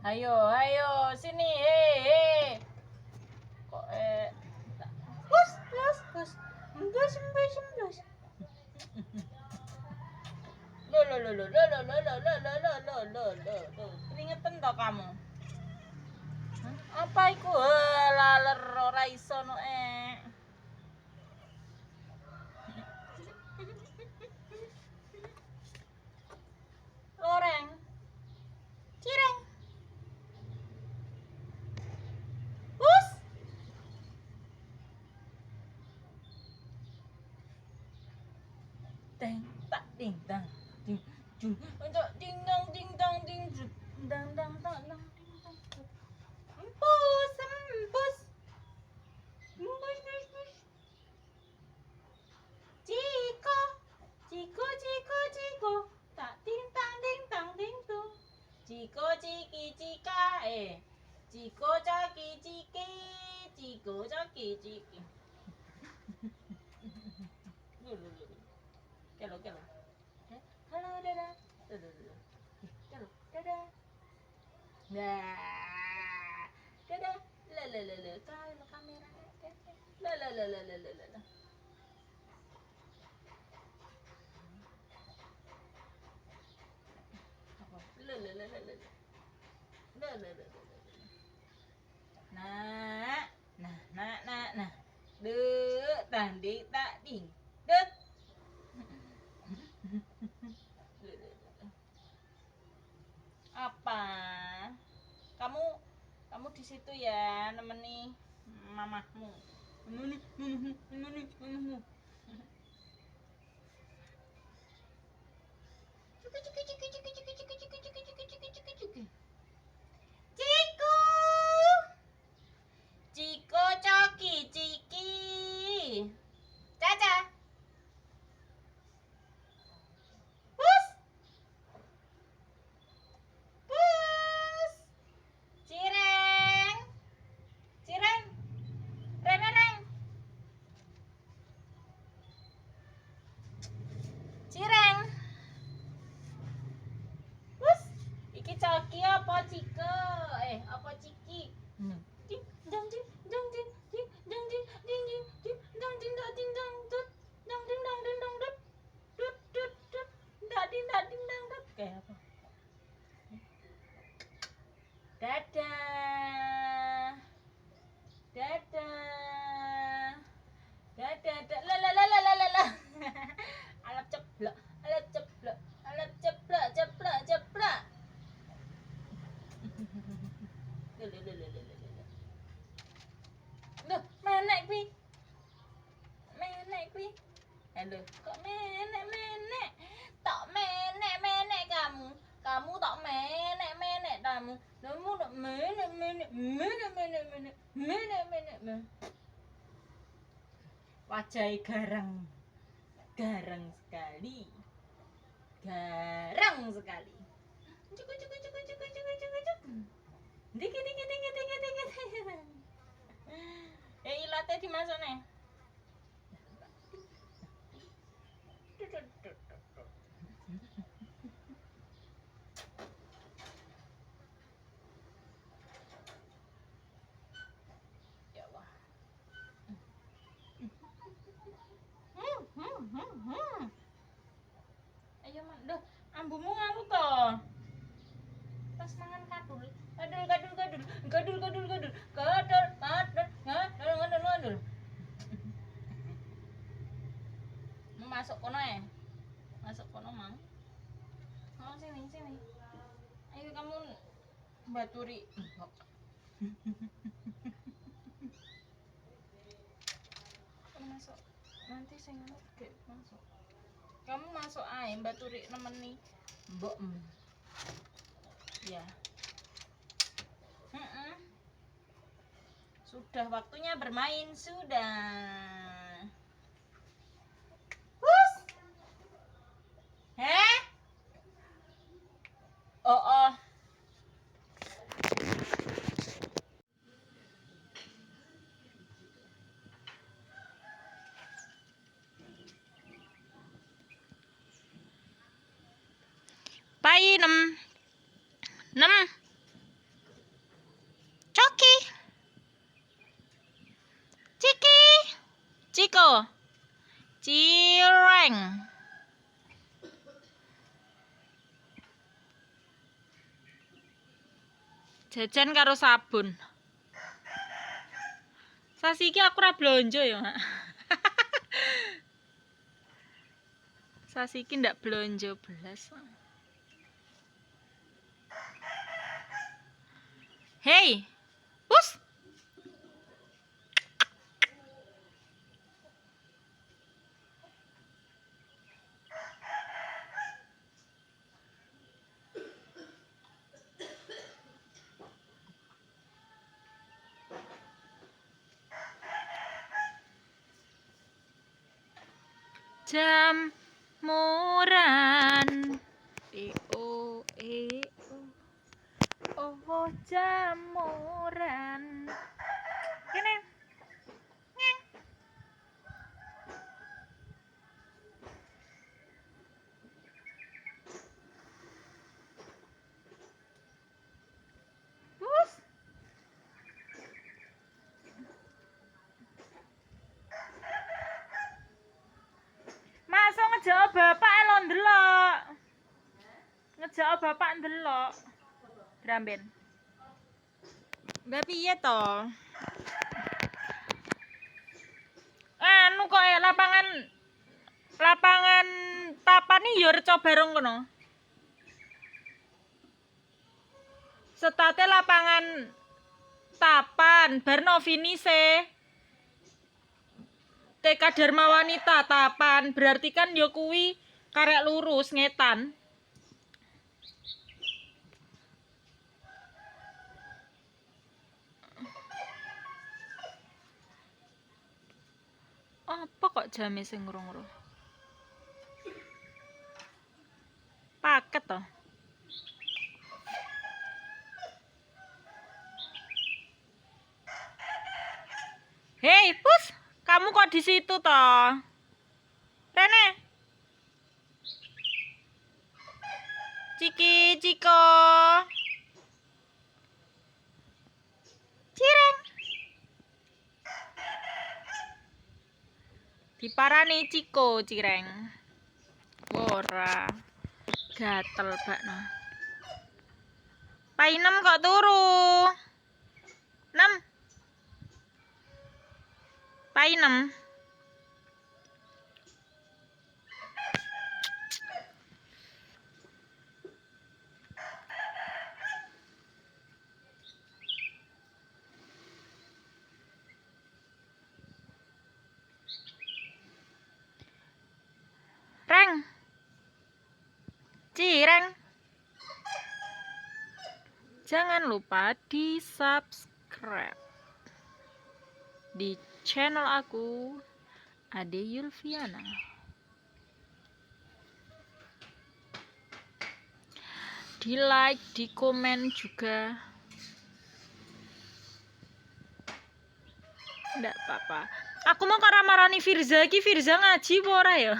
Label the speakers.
Speaker 1: Ayo, ayo, sini, hei. Kok bus, bus, bus, bus, bus, bus. Lo. Keringetan toh kamu? Apa iku? Laler ora iso no Loreng. Cireng. Bus. Teng tak ding dang ding jung untuk ding dong ding dong ding dang dang dang dang ding dang. Bus, bus. Bus, bus, bus. Ciko, ciko, ciko, ciko. Tak ding tang ding tang ding tung. Ciko ciki cika Ciko caki ciki. Ciko caki ciki. Kelo. Halo dadah. Kelo dadah. Nah. Dadah. La. Kalau kamera. La. Nah. Dek, tanding tak ding. Dek. Apa? Kamu di situ ya, nemeni mamahmu. Nemeni. Ciku. Ciko coki ciki. Caca. Bus. Bus. Cireng. Reng. Cireng. Bus. Iki coki apa cike? Apa ciki? Ding dang ding dang ding ding dang ding ding ding ding dang ding dang ding dang dut dang ding dang ding dang dut dut dang ding dang dut kayak apa? Dadah. La. Alap ceplok. Loh, menek kuwi. Halo, kok menek? Tak menek kamu. Kamu tak menek kamu. Kamu tak menek. Wajah garang sekali. Cuk. Dikit. Ilate dimasukne. Ya Allah. Ayo man, ambumu nganu to. Pas mangan kadul. Gadul. Masuk kono Masuk kono mang. Oh, sini. Ayo kamu baturi. Masuk. Nanti sing masuk. Kamu masuk ae baturi nemeni mbokmu. Ya. Sudah waktunya bermain sudah. Bus. Oh. Pai 6 Cireng. Jajan karo sabun. Sasi iki aku ora blonjo ya, Mak. Sasi iki ndak blonjo belas. Hei. Pus. Jamuran. O oh jamuran. Kene. Ngeng. Bus. Masuk ngejak bapak lo ndelok. Ngejak bapak ndelok. Dramben. Mbak piye to? Anu kok lapangan tapan iki yo reca bareng kono. Setate lapangan tapan bar Novinise. TK Dharma Wanita tapan berarti kan yo kuwi karek lurus ngetan. Apa kok jame sing ngrung-ngrung? Paket toh. Hei, Pus, kamu kok di situ toh? Rene. Ciki, Ciko. Cireng. Diparani Ciko, Cireng. Ora. Gatel bakno. Painem kok turu. 6. Painem. Reng. Cireng. Jangan lupa di subscribe di channel aku Ade Yulviana. Di like, di komen juga. Ndak apa-apa. Aku mau marani Firza iki, Firza ngaji apa ora ya?